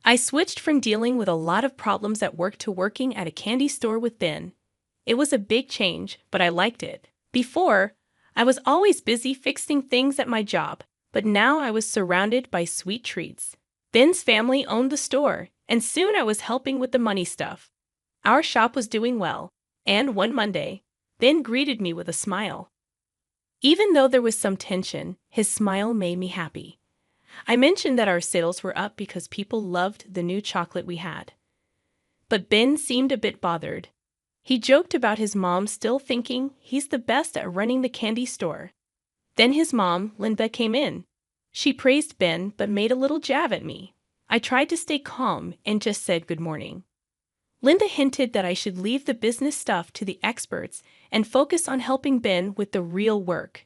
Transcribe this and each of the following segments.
I switched from dealing with a lot of problems at work to working at a candy store with Ben. It was a big change, but I liked it. Before, I was always busy fixing things at my job, but now I was surrounded by sweet treats. Ben's family owned the store, and soon I was helping with the money stuff. Our shop was doing well, and one Monday, Ben greeted me with a smile. Even though there was some tension, his smile made me happy. I mentioned that our sales were up because people loved the new chocolate we had. But Ben seemed a bit bothered. He joked about his mom still thinking he's the best at running the candy store. Then his mom, Linda, came in. She praised Ben but made a little jab at me. I tried to stay calm and just said good morning. Linda hinted that I should leave the business stuff to the experts and focus on helping Ben with the real work.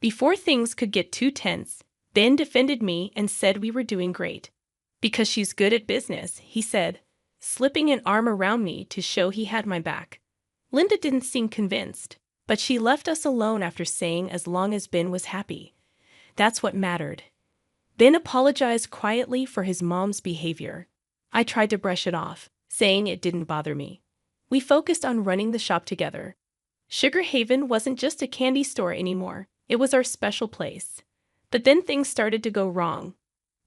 Before things could get too tense, Ben defended me and said we were doing great. Because she's good at business, he said, slipping an arm around me to show he had my back. Linda didn't seem convinced, but she left us alone after saying as long as Ben was happy. That's what mattered. Ben apologized quietly for his mom's behavior. I tried to brush it off, saying it didn't bother me. We focused on running the shop together. Sugar Haven wasn't just a candy store anymore. It was our special place. But then things started to go wrong.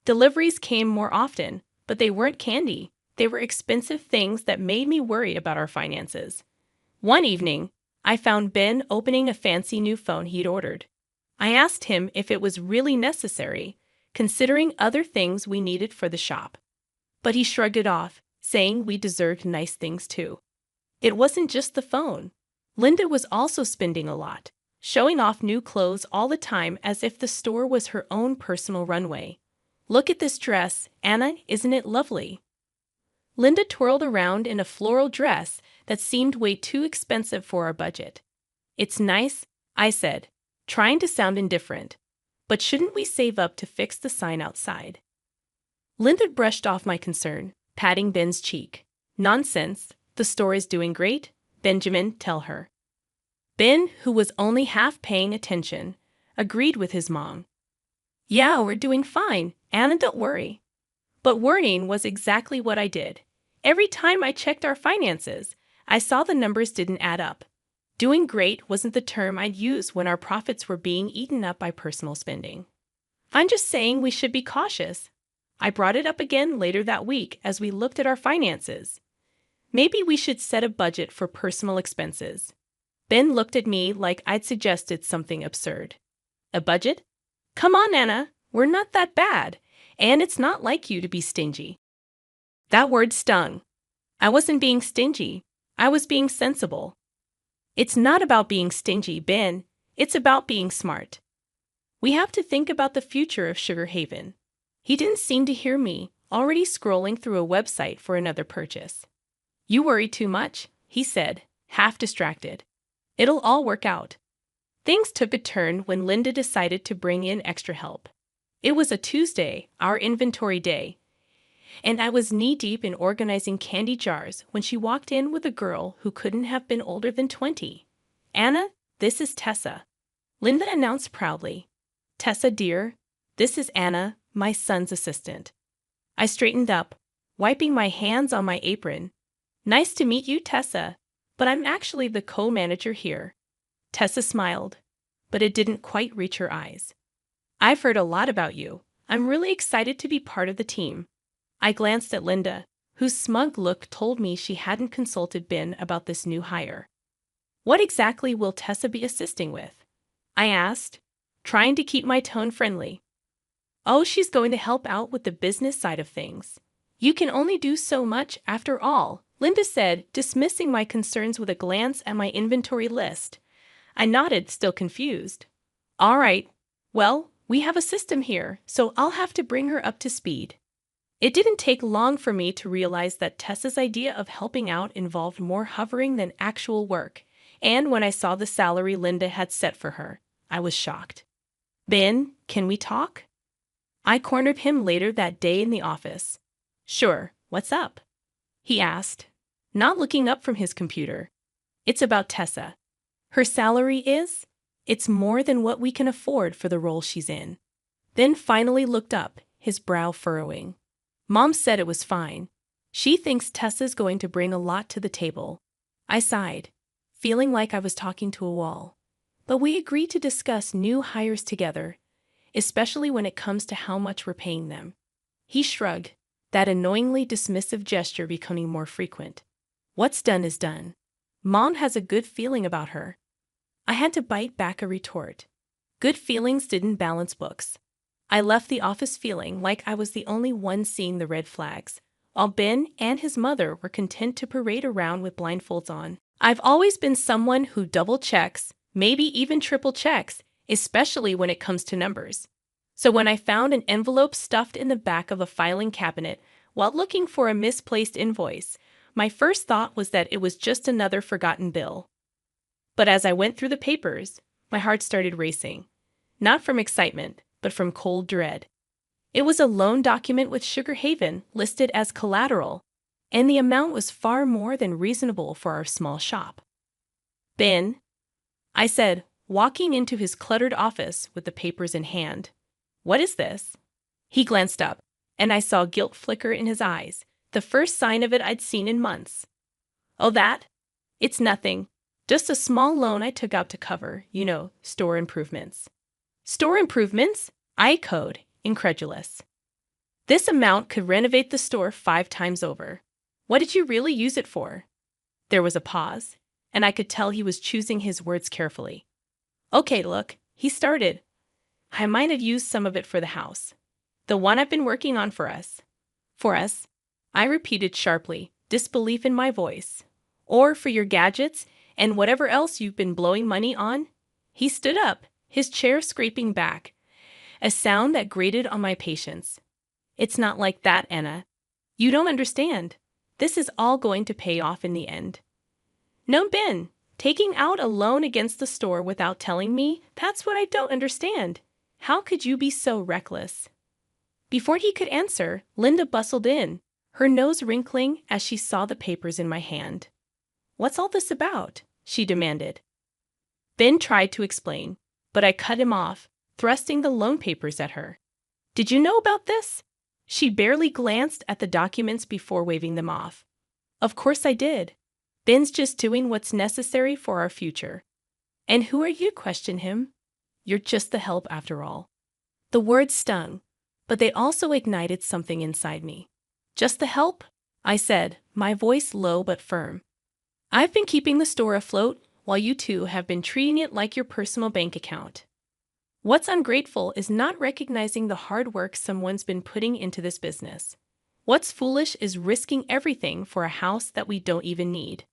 Deliveries came more often, but they weren't candy. They were expensive things that made me worry about our finances. One evening, I found Ben opening a fancy new phone he'd ordered. I asked him if it was really necessary, considering other things we needed for the shop. But he shrugged it off, saying we deserved nice things too. It wasn't just the phone. Linda was also spending a lot, showing off new clothes all the time as if the store was her own personal runway. Look at this dress, Anna, isn't it lovely? Linda twirled around in a floral dress that seemed way too expensive for our budget. It's nice, I said, trying to sound indifferent. But shouldn't we save up to fix the sign outside? Linda brushed off my concern, patting Ben's cheek. Nonsense, the store is doing great, Benjamin, tell her. Ben, who was only half paying attention, agreed with his mom. Yeah, we're doing fine, Anna, don't worry. But worrying was exactly what I did. Every time I checked our finances, I saw the numbers didn't add up. Doing great wasn't the term I'd use when our profits were being eaten up by personal spending. I'm just saying we should be cautious. I brought it up again later that week as we looked at our finances. Maybe we should set a budget for personal expenses. Ben looked at me like I'd suggested something absurd. A budget? Come on, Anna, we're not that bad, and it's not like you to be stingy. That word stung. I wasn't being stingy. I was being sensible. It's not about being stingy, Ben. It's about being smart. We have to think about the future of Sugar Haven. He didn't seem to hear me, already scrolling through a website for another purchase. You worry too much, he said, half distracted. It'll all work out. Things took a turn when Linda decided to bring in extra help. It was a Tuesday, our inventory day, and I was knee-deep in organizing candy jars when she walked in with a girl who couldn't have been older than 20. Anna, this is Tessa, Linda announced proudly. Tessa, dear, this is Anna, my son's assistant. I straightened up, wiping my hands on my apron. Nice to meet you, Tessa, but I'm actually the co-manager here. Tessa smiled, but it didn't quite reach her eyes. I've heard a lot about you. I'm really excited to be part of the team. I glanced at Linda, whose smug look told me she hadn't consulted Ben about this new hire. What exactly will Tessa be assisting with? I asked, trying to keep my tone friendly. Oh, she's going to help out with the business side of things. You can only do so much after all, Linda said, dismissing my concerns with a glance at my inventory list. I nodded, still confused. All right. Well, we have a system here, so I'll have to bring her up to speed. It didn't take long for me to realize that Tessa's idea of helping out involved more hovering than actual work, and when I saw the salary Linda had set for her, I was shocked. Ben, can we talk? I cornered him later that day in the office. Sure, what's up? He asked, not looking up from his computer. It's about Tessa. Her salary is? It's more than what we can afford for the role she's in. Then finally looked up, his brow furrowing. Mom said it was fine. She thinks Tessa's going to bring a lot to the table. I sighed, feeling like I was talking to a wall. But we agreed to discuss new hires together, especially when it comes to how much we're paying them. He shrugged, that annoyingly dismissive gesture becoming more frequent. What's done is done. Mom has a good feeling about her. I had to bite back a retort. Good feelings didn't balance books. I left the office feeling like I was the only one seeing the red flags, while Ben and his mother were content to parade around with blindfolds on. I've always been someone who double checks, maybe even triple checks, especially when it comes to numbers. So when I found an envelope stuffed in the back of a filing cabinet while looking for a misplaced invoice, my first thought was that it was just another forgotten bill. But as I went through the papers, my heart started racing. Not from excitement, but from cold dread. It was a loan document with Sugar Haven listed as collateral, and the amount was far more than reasonable for our small shop. Ben, I said, walking into his cluttered office with the papers in hand. What is this? He glanced up, and I saw guilt flicker in his eyes, the first sign of it I'd seen in months. Oh, that? It's nothing. Just a small loan I took out to cover, store improvements. Store improvements? I echoed, incredulous. This amount could renovate the store 5 times over. What did you really use it for? There was a pause, and I could tell he was choosing his words carefully. Okay, look, he started. I might have used some of it for the house. The one I've been working on for us. For us, I repeated sharply, disbelief in my voice. Or for your gadgets and whatever else you've been blowing money on? He stood up, his chair scraping back, a sound that grated on my patience. It's not like that, Anna. You don't understand. This is all going to pay off in the end. No, Ben, taking out a loan against the store without telling me, that's what I don't understand. How could you be so reckless? Before he could answer, Linda bustled in, her nose wrinkling as she saw the papers in my hand. What's all this about? She demanded. Ben tried to explain, but I cut him off, thrusting the loan papers at her. Did you know about this? She barely glanced at the documents before waving them off. Of course I did. Ben's just doing what's necessary for our future. And who are you? Questioned him. You're just the help after all. The words stung, but they also ignited something inside me. Just the help? I said, my voice low but firm. I've been keeping the store afloat while you two have been treating it like your personal bank account. What's ungrateful is not recognizing the hard work someone's been putting into this business. What's foolish is risking everything for a house that we don't even need.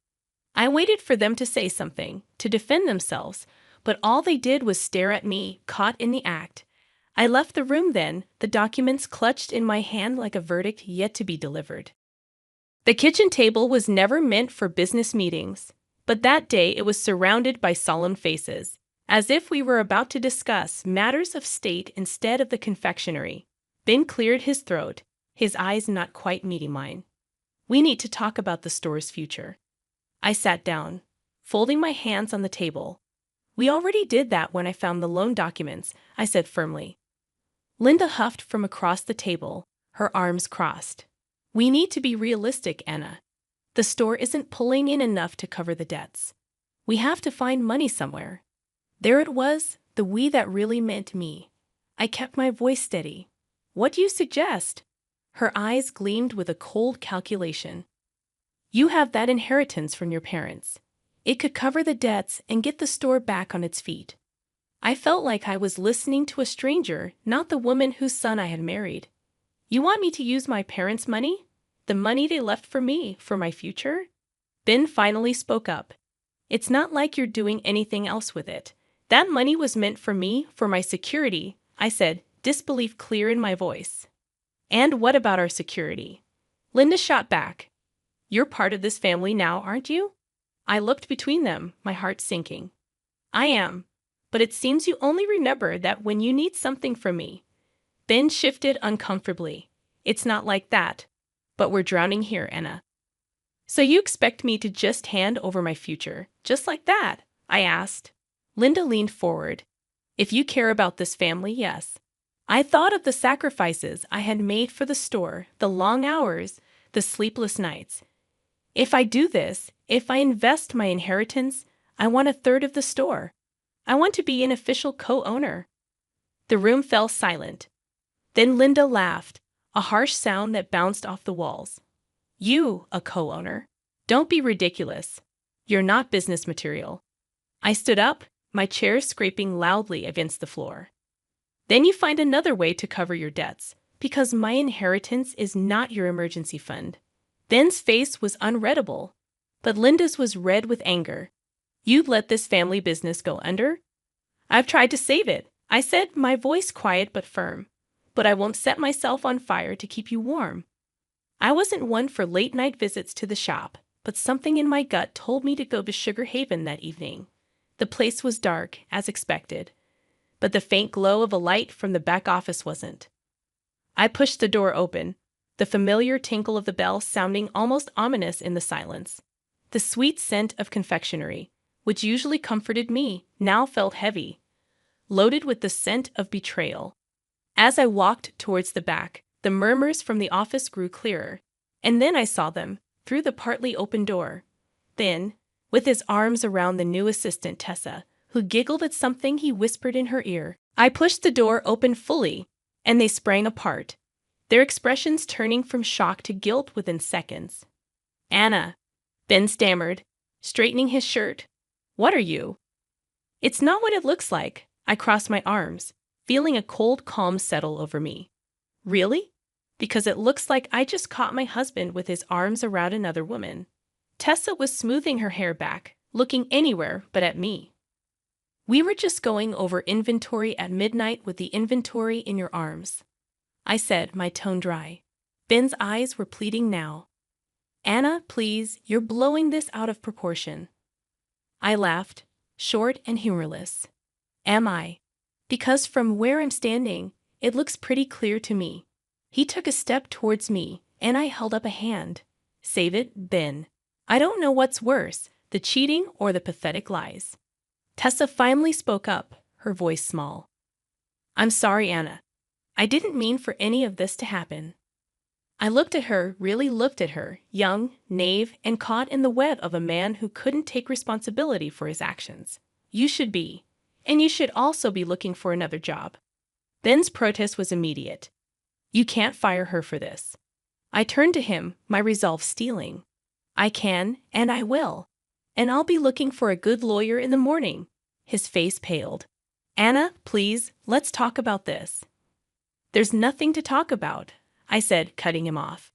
I waited for them to say something, to defend themselves, but all they did was stare at me, caught in the act. I left the room then, the documents clutched in my hand like a verdict yet to be delivered. The kitchen table was never meant for business meetings, but that day it was surrounded by solemn faces, as if we were about to discuss matters of state instead of the confectionery. Ben cleared his throat, his eyes not quite meeting mine. We need to talk about the store's future. I sat down, folding my hands on the table. We already did that when I found the loan documents, I said firmly. Linda huffed from across the table, her arms crossed. We need to be realistic, Anna. The store isn't pulling in enough to cover the debts. We have to find money somewhere. There it was, the we that really meant me. I kept my voice steady. What do you suggest? Her eyes gleamed with a cold calculation. You have that inheritance from your parents. It could cover the debts and get the store back on its feet. I felt like I was listening to a stranger, not the woman whose son I had married. You want me to use my parents' money? The money they left for me, for my future? Ben finally spoke up. It's not like you're doing anything else with it. That money was meant for me, for my security, I said, disbelief clear in my voice. And what about our security? Linda shot back. You're part of this family now, aren't you? I looked between them, my heart sinking. I am, but it seems you only remember that when you need something from me. Ben shifted uncomfortably. It's not like that, but we're drowning here, Anna. So you expect me to just hand over my future, just like that? I asked. Linda leaned forward. If you care about this family, yes. I thought of the sacrifices I had made for the store, the long hours, the sleepless nights. If I do this, if I invest my inheritance, I want a third of the store. I want to be an official co-owner. The room fell silent. Then Linda laughed, a harsh sound that bounced off the walls. You, a co-owner. Don't be ridiculous. You're not business material. I stood up, my chair scraping loudly against the floor. Then you find another way to cover your debts, because my inheritance is not your emergency fund. Ben's face was unreadable, but Linda's was red with anger. You'd let this family business go under? I've tried to save it, I said, my voice quiet but firm. But I won't set myself on fire to keep you warm. I wasn't one for late-night visits to the shop, but something in my gut told me to go to Sugar Haven that evening. The place was dark, as expected, but the faint glow of a light from the back office wasn't. I pushed the door open, the familiar tinkle of the bell sounding almost ominous in the silence. The sweet scent of confectionery, which usually comforted me, now felt heavy, loaded with the scent of betrayal. As I walked towards the back, the murmurs from the office grew clearer, and then I saw them, through the partly open door. Ben, with his arms around the new assistant Tessa, who giggled at something he whispered in her ear. I pushed the door open fully, and they sprang apart, their expressions turning from shock to guilt within seconds. Anna, Ben stammered, straightening his shirt. What are you? It's not what it looks like. I crossed my arms, feeling a cold calm settle over me. Really? Because it looks like I just caught my husband with his arms around another woman. Tessa was smoothing her hair back, looking anywhere but at me. We were just going over inventory at midnight with the inventory in your arms, I said, my tone dry. Ben's eyes were pleading now. Anna, please, you're blowing this out of proportion. I laughed, short and humorless. Am I? Because from where I'm standing, it looks pretty clear to me. He took a step towards me, and I held up a hand. Save it, Ben. I don't know what's worse, the cheating or the pathetic lies. Tessa finally spoke up, her voice small. I'm sorry, Anna. I didn't mean for any of this to happen. I looked at her, really looked at her, young, naive, and caught in the web of a man who couldn't take responsibility for his actions. You should be. And you should also be looking for another job. Ben's protest was immediate. You can't fire her for this. I turned to him, my resolve steeling. I can, and I will. And I'll be looking for a good lawyer in the morning. His face paled. Anna, please, let's talk about this. There's nothing to talk about, I said, cutting him off.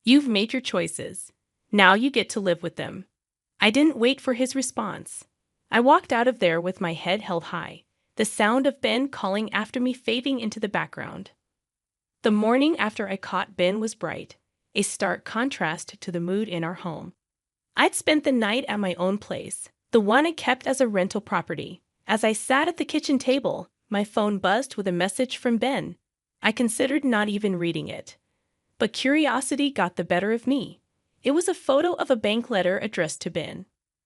You've made your choices. Now you get to live with them. I didn't wait for his response. I walked out of there with my head held high, the sound of Ben calling after me fading into the background. The morning after I caught Ben was bright, a stark contrast to the mood in our home. I'd spent the night at my own place, the one I kept as a rental property. As I sat at the kitchen table, my phone buzzed with a message from Ben. I considered not even reading it. But curiosity got the better of me. It was a photo of a bank letter addressed to Ben,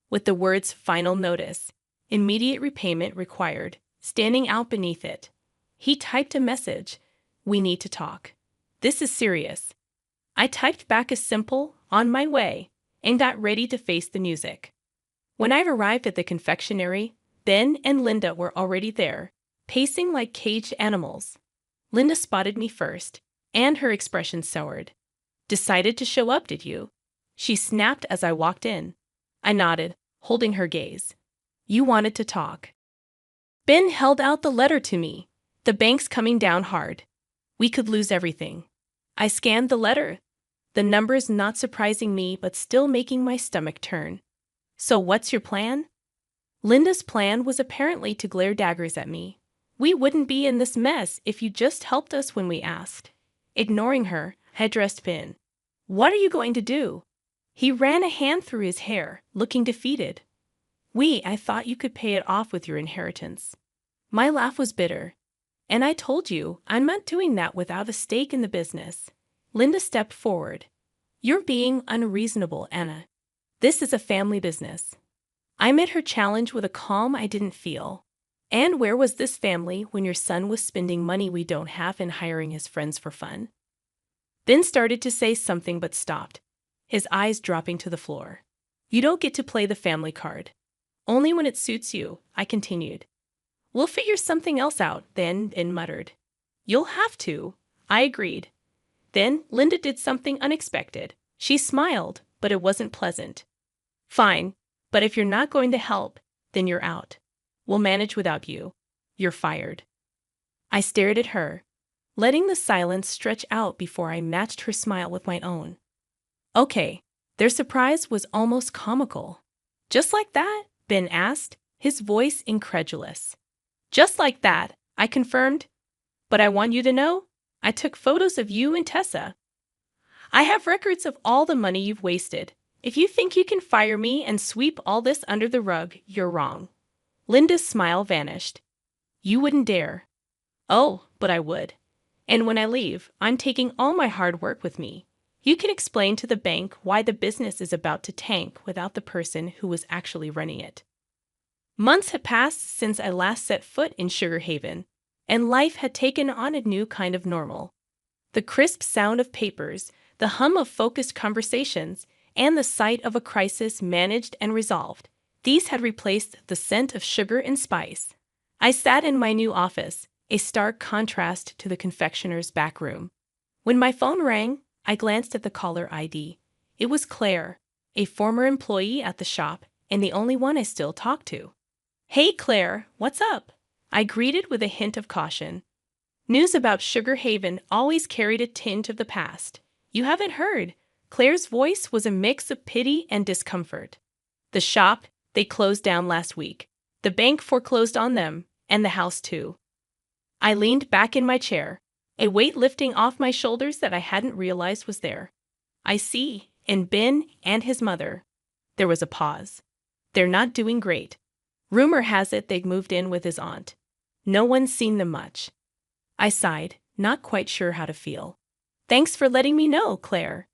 with the words "Final Notice, Immediate Repayment Required," standing out beneath it. He typed a message. We need to talk. This is serious. I typed back a simple, on my way, and got ready to face the music. When I arrived at the confectionery, Ben and Linda were already there, pacing like caged animals. Linda spotted me first, and her expression soured. Decided to show up, did you? She snapped as I walked in. I nodded, holding her gaze. You wanted to talk. Ben held out the letter to me. The bank's coming down hard. We could lose everything. I scanned the letter, the numbers not surprising me but still making my stomach turn. So what's your plan? Linda's plan was apparently to glare daggers at me. We wouldn't be in this mess if you just helped us when we asked. Ignoring her, I addressed Ben. What are you going to do? He ran a hand through his hair, looking defeated. I thought you could pay it off with your inheritance. My laugh was bitter. And I told you, I'm not doing that without a stake in the business. Linda stepped forward. You're being unreasonable, Anna. This is a family business. I met her challenge with a calm I didn't feel. And where was this family when your son was spending money we don't have and hiring his friends for fun? Ben started to say something but stopped, his eyes dropping to the floor. You don't get to play the family card. Only when it suits you, I continued. We'll figure something else out, then, Ben muttered. You'll have to, I agreed. Then Linda did something unexpected. She smiled, but it wasn't pleasant. Fine, but if you're not going to help, then you're out. We'll manage without you. You're fired. I stared at her, letting the silence stretch out before I matched her smile with my own. Okay, their surprise was almost comical. Just like that? Ben asked, his voice incredulous. Just like that, I confirmed. But I want you to know, I took photos of you and Tessa. I have records of all the money you've wasted. If you think you can fire me and sweep all this under the rug, you're wrong. Linda's smile vanished. You wouldn't dare. Oh, but I would. And when I leave, I'm taking all my hard work with me. You can explain to the bank why the business is about to tank without the person who was actually running it. Months had passed since I last set foot in Sugar Haven, and life had taken on a new kind of normal. The crisp sound of papers, the hum of focused conversations, and the sight of a crisis managed and resolved, these had replaced the scent of sugar and spice. I sat in my new office, a stark contrast to the confectioner's back room. When my phone rang, I glanced at the caller ID. It was Claire, a former employee at the shop, and the only one I still talked to. Hey Claire, what's up? I greeted with a hint of caution. News about Sugar Haven always carried a tint of the past. You haven't heard. Claire's voice was a mix of pity and discomfort. The shop, they closed down last week. The bank foreclosed on them, and the house too. I leaned back in my chair, a weight lifting off my shoulders that I hadn't realized was there. I see, and Ben and his mother. There was a pause. They're not doing great. Rumor has it they've moved in with his aunt. No one's seen them much. I sighed, not quite sure how to feel. Thanks for letting me know, Claire.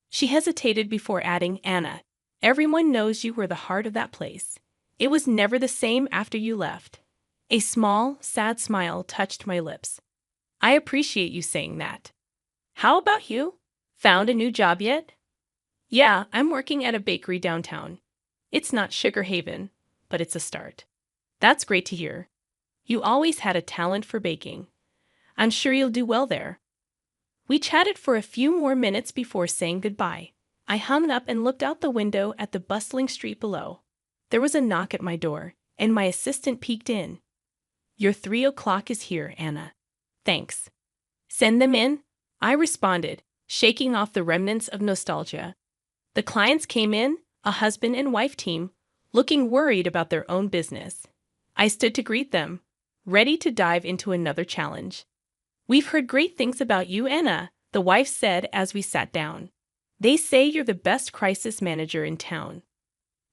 She hesitated before adding, Anna, everyone knows you were the heart of that place. It was never the same after you left. A small, sad smile touched my lips. I appreciate you saying that. How about you? Found a new job yet? Yeah, I'm working at a bakery downtown. It's not Sugar Haven, but it's a start. That's great to hear. You always had a talent for baking. I'm sure you'll do well there. We chatted for a few more minutes before saying goodbye. I hummed up and looked out the window at the bustling street below. There was a knock at my door, and my assistant peeked in. Your 3 o'clock is here, Anna. Thanks. Send them in? I responded, shaking off the remnants of nostalgia. The clients came in, a husband and wife team, looking worried about their own business. I stood to greet them, ready to dive into another challenge. We've heard great things about you, Anna, the wife said as we sat down. They say you're the best crisis manager in town.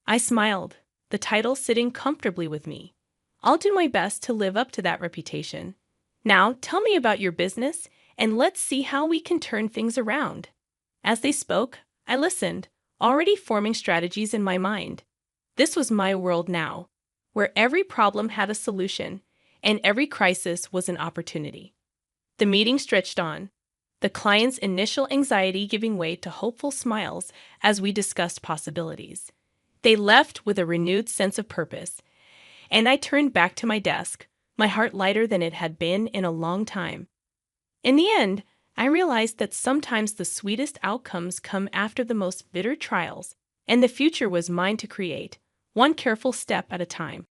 I smiled, the title sitting comfortably with me. I'll do my best to live up to that reputation. Now, tell me about your business, and let's see how we can turn things around. As they spoke, I listened, already forming strategies in my mind. This was my world now, where every problem had a solution, and every crisis was an opportunity. The meeting stretched on, the client's initial anxiety giving way to hopeful smiles as we discussed possibilities. They left with a renewed sense of purpose, and I turned back to my desk, my heart lighter than it had been in a long time. In the end, I realized that sometimes the sweetest outcomes come after the most bitter trials, and the future was mine to create, one careful step at a time.